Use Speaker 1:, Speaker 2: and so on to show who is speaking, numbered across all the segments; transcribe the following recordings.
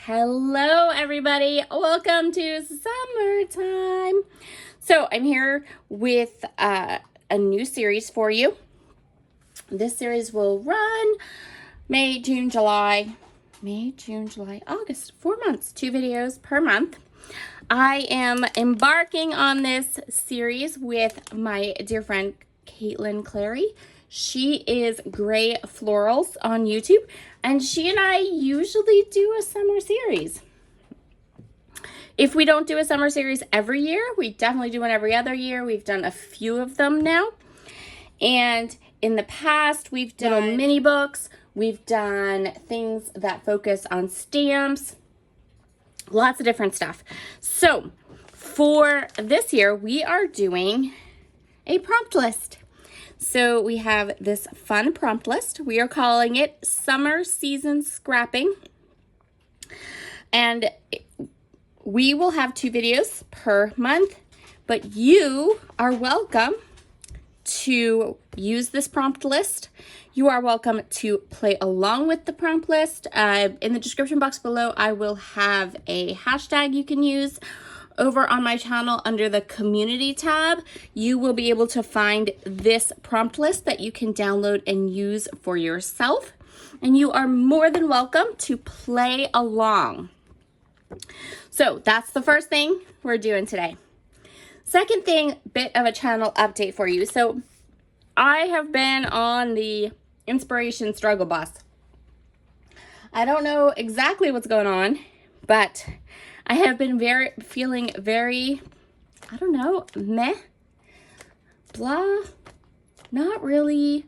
Speaker 1: Hello, everybody. Welcome to summertime. So I'm here with a new series for you. This series will run May, June, July, August, 4 months, 2 videos per month. I am embarking on this series with my dear friend, Katelyn Clary. She is Gray Florals on YouTube, and she and I usually do a summer series. If we don't do a summer series every year, we definitely do one every other year. We've done a few of them now. And in the past, we've done little mini books. We've done things that focus on stamps. Lots of different stuff. So for this year, we are doing a prompt list. So we have this fun prompt list. We are calling it Summer Season Scrapping. And we will have 2 videos per month, but you are welcome to use this prompt list. You are welcome to play along with the prompt list. In the description box below, I will have a hashtag you can use. Over on my channel under the community tab, you will be able to find this prompt list that you can download and use for yourself. And you are more than welcome to play along. So that's the first thing we're doing today. Second thing, bit of a channel update for you. So I have been on the inspiration struggle bus. I don't know exactly what's going on, but I have been feeling very, I don't know, meh, blah, not really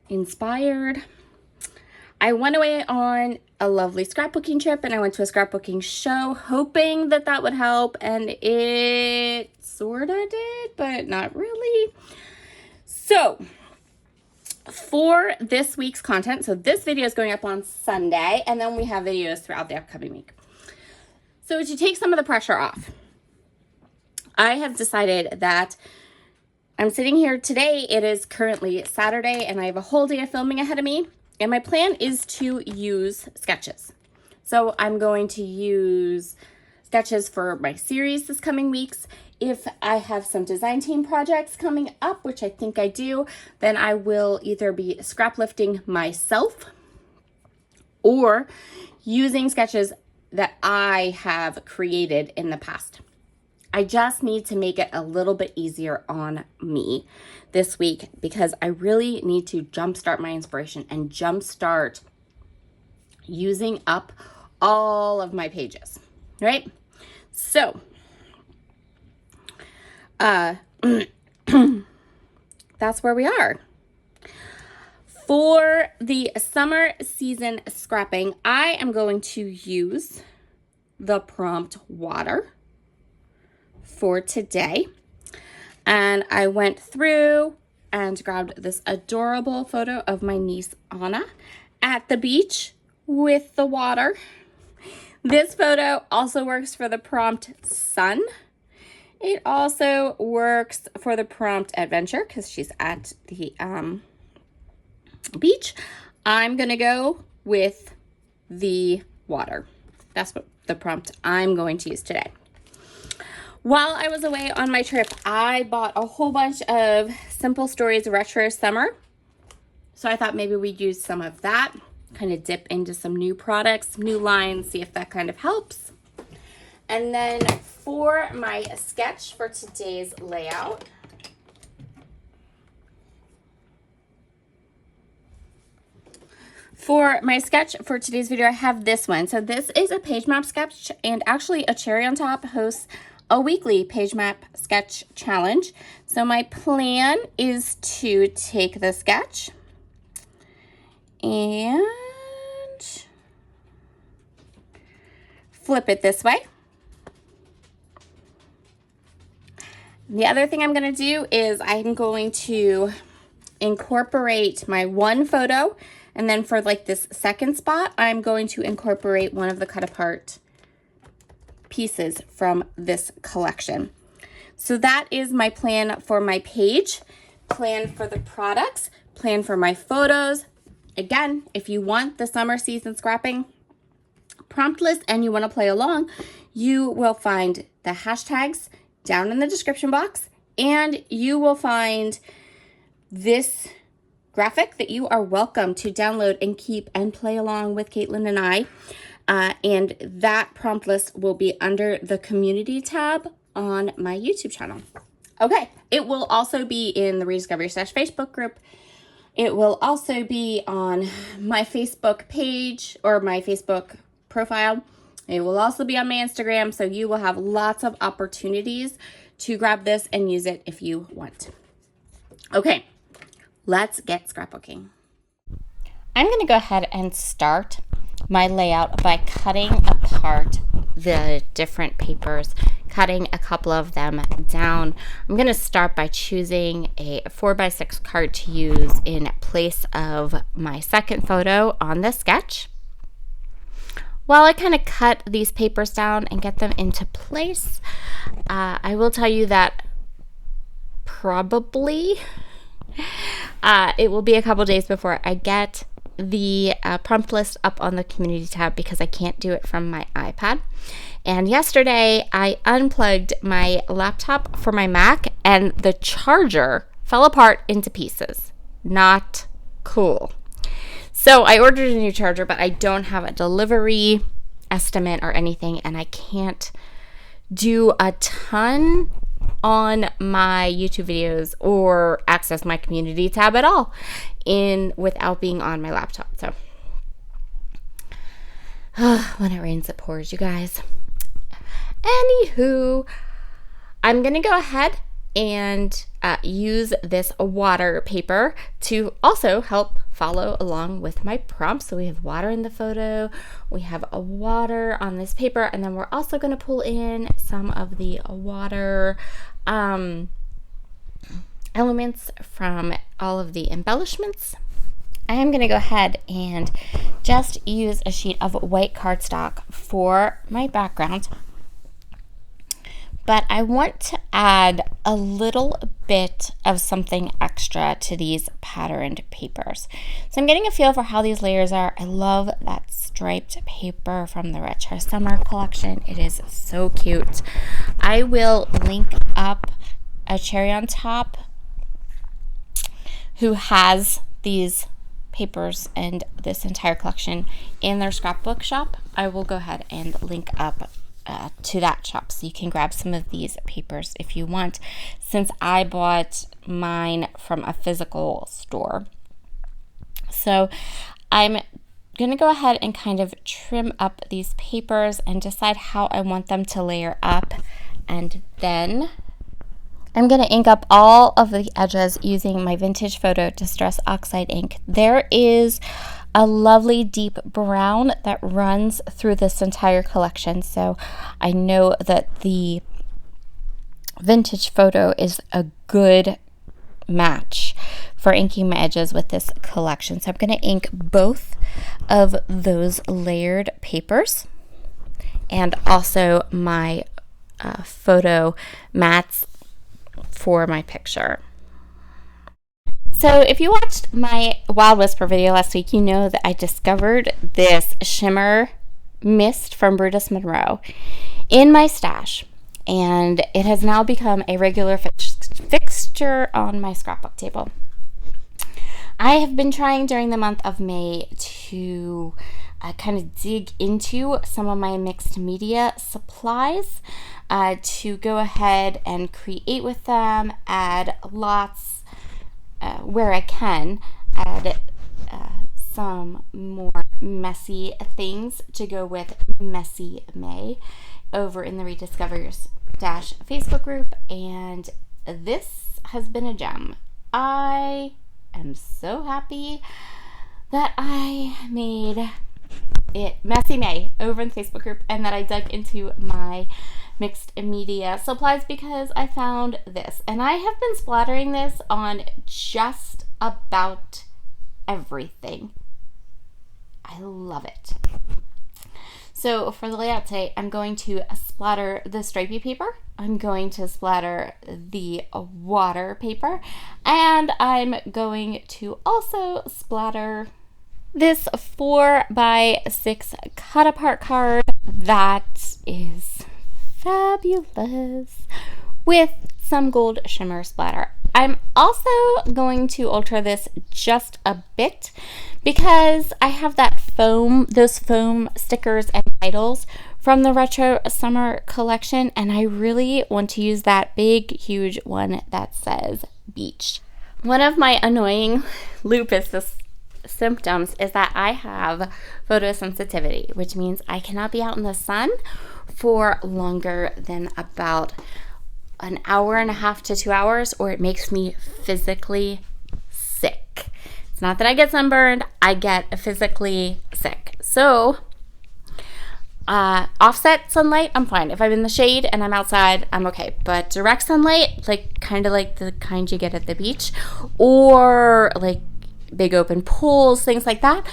Speaker 1: inspired. I went away on a lovely scrapbooking trip, and I went to a scrapbooking show hoping that that would help, and it sort of did, but not really. So for this week's content, so this video is going up on Sunday, and then we have videos throughout the upcoming week. So to take some of the pressure off, I have decided that I'm sitting here today. It is currently Saturday, and I have a whole day of filming ahead of me. And my plan is to use sketches. So I'm going to use sketches for my series this coming weeks. If I have some design team projects coming up, which I think I do, then I will either be scrap lifting myself or using sketches that I have created in the past. I just need to make it a little bit easier on me this week because I really need to jumpstart my inspiration and jumpstart using up all of my pages, right? So, that's where we are. For the summer season scrapping, I am going to use the prompt water for today. And I went through and grabbed this adorable photo of my niece Anna at the beach with the water. This photo also works for the prompt sun. It also works for the prompt adventure because she's at the beach. I'm gonna go with the water. That's what the prompt I'm going to use today. While I was away on my trip, I bought a whole bunch of Simple Stories Retro Summer. So I thought maybe we'd use some of that, kind of dip into some new products, new lines, see if that kind of helps. And then for my sketch for today's layout, for my sketch for today's video, I have this one. So this is a page map sketch, and actually a cherry on top hosts a weekly page map sketch challenge. So my plan is to take the sketch and flip it this way. The other thing I'm going to do is I'm going to incorporate my one photo, and then for like this second spot, I'm going to incorporate one of the cut apart pieces from this collection. So that is my plan for my page, plan for the products, plan for my photos. Again, if you want the summer season scrapping, prompt list and you want to play along, you will find the hashtags down in the description box, and you will find this graphic that you are welcome to download and keep and play along with Katelyn and I. And that prompt list will be under the community tab on my YouTube channel. Okay, it will also be in the Rediscovery Stash Facebook group. It will also be on my Facebook page or my Facebook profile. It will also be on my Instagram, so you will have lots of opportunities to grab this and use it if you want. Okay, let's get scrapbooking. I'm going to go ahead and start my layout by cutting apart the different papers, cutting a couple of them down. I'm going to start by choosing a 4x6 card to use in place of my second photo on the sketch. While I kind of cut these papers down and get them into place, I will tell you that probably it will be a couple days before I get the prompt list up on the community tab because I can't do it from my iPad. And yesterday I unplugged my laptop for my Mac and the charger fell apart into pieces. Not cool. So I ordered a new charger, but I don't have a delivery estimate or anything, and I can't do a ton on my YouTube videos or access my community tab at all without being on my laptop. So when it rains it pours, you guys. Anywho, I'm gonna go ahead and use this water paper to also help follow along with my prompt. So we have water in the photo, we have a water on this paper, and then we're also going to pull in some of the water elements from all of the embellishments. I am going to go ahead and just use a sheet of white cardstock for my background. But I want to add a little bit of something extra to these patterned papers. So I'm getting a feel for how these layers are. I love that striped paper from the Retro Summer collection. It is so cute. I will link up a cherry on top who has these papers and this entire collection in their scrapbook shop. I will go ahead and link up to that shop so you can grab some of these papers if you want, since I bought mine from a physical store. So I'm going to go ahead and kind of trim up these papers and decide how I want them to layer up, and then I'm going to ink up all of the edges using my Vintage Photo Distress Oxide ink. There is a lovely deep brown that runs through this entire collection, so I know that the Vintage Photo is a good match for inking my edges with this collection. So I'm going to ink both of those layered papers and also my photo mats for my picture. So if you watched my Wild Whisper video last week, you know that I discovered this shimmer mist from Brutus Monroe in my stash, and it has now become a regular fixture on my scrapbook table. I have been trying during the month of May to kind of dig into some of my mixed media supplies to go ahead and create with them, add lots where I can, add some more messy things to go with Messy May over in the Rediscovery Stash Facebook group, and this has been a gem. I am so happy that I made it Messy May over in the Facebook group and that I dug into my mixed media supplies because I found this, and I have been splattering this on just about everything. I love it. So for the layout today, I'm going to splatter the stripey paper, I'm going to splatter the water paper, and I'm going to also splatter this 4x6 cut apart card that is fabulous with some gold shimmer splatter. I'm also going to alter this just a bit because I have that those foam stickers and titles from the Retro Summer collection, and I really want to use that big, huge one that says beach. One of my annoying lupus symptoms is that I have photosensitivity, which means I cannot be out in the sun for longer than about an hour and a half to 2 hours, or it makes me physically sick. It's not that I get sunburned, I get physically sick. So offset sunlight, I'm fine. If I'm in the shade and I'm outside, I'm okay. But direct sunlight, like kind of like the kind you get at the beach, or like big open pools, things like that,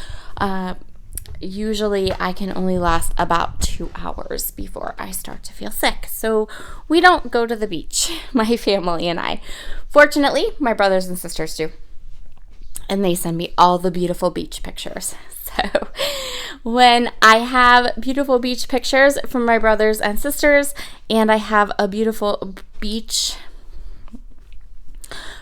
Speaker 1: usually I can only last about 2 hours before I start to feel sick. So we don't go to the beach, my family and I. Fortunately, my brothers and sisters do. And they send me all the beautiful beach pictures. So when I have beautiful beach pictures from my brothers and sisters, and I have a beautiful beach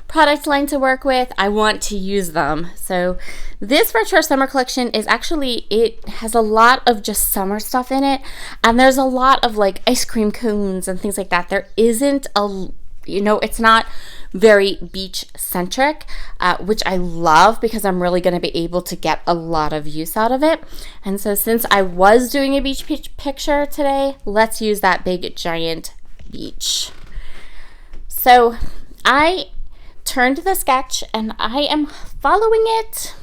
Speaker 1: product line to work with, I want to use them. So this Retro Summer collection is actually, it has a lot of just summer stuff in it, and there's a lot of like ice cream cones and things like that. There isn't a, it's not very beach centric, which I love because I'm really going to be able to get a lot of use out of it. And so since I was doing a beach picture today, let's use that big giant beach. So I turned the sketch and I am following it,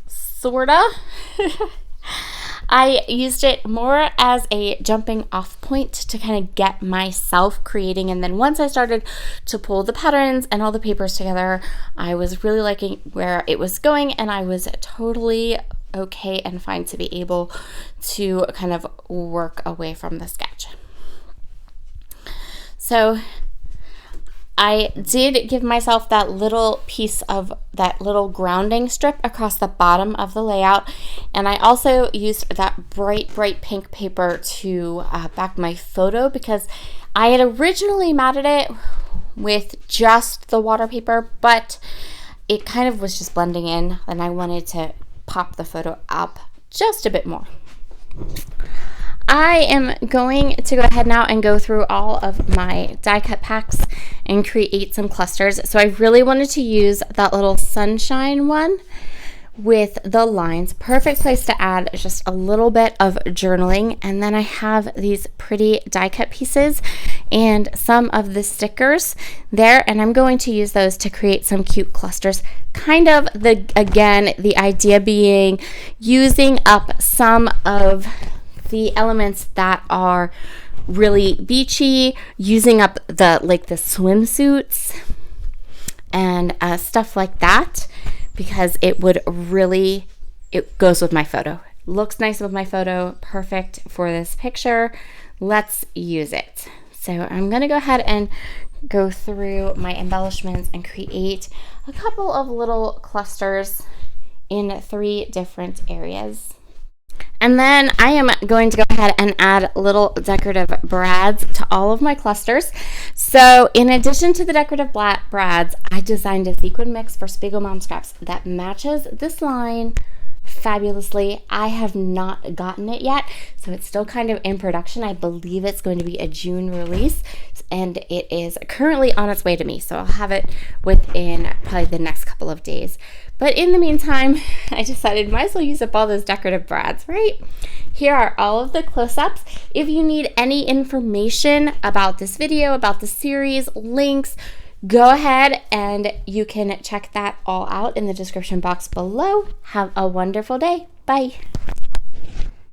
Speaker 1: sorta. I used it more as a jumping off point to kind of get myself creating, and then once I started to pull the patterns and all the papers together, I was really liking where it was going, and I was totally okay and fine to be able to kind of work away from the sketch. So I did give myself that little piece of that little grounding strip across the bottom of the layout, and I also used that bright pink paper to back my photo because I had originally matted it with just the water paper, but it kind of was just blending in, and I wanted to pop the photo up just a bit more. I am going to go ahead now and go through all of my die cut packs and create some clusters. So I really wanted to use that little sunshine one with the lines. Perfect place to add just a little bit of journaling. And then I have these pretty die cut pieces and some of the stickers there, and I'm going to use those to create some cute clusters. Kind of the idea being using up some of the elements that are really beachy, using up the swimsuits and stuff like that, because it goes with my photo. Looks nice with my photo, perfect for this picture. Let's use it. So I'm gonna go ahead and go through my embellishments and create a couple of little clusters in 3 different areas. And then I am going to go ahead and add little decorative brads to all of my clusters. So in addition to the decorative brads, I designed a sequin mix for Spiegel Mom Scraps that matches this line fabulously. I have not gotten it yet, so it's still kind of in production. I believe it's going to be a June release, and it is currently on its way to me, so I'll have it within probably the next couple of days. But in the meantime, I decided might as well use up all those decorative brads, right? Here are all of the close-ups. If you need any information about this video, about the series, links, go ahead and you can check that all out in the description box below. Have a wonderful day. Bye.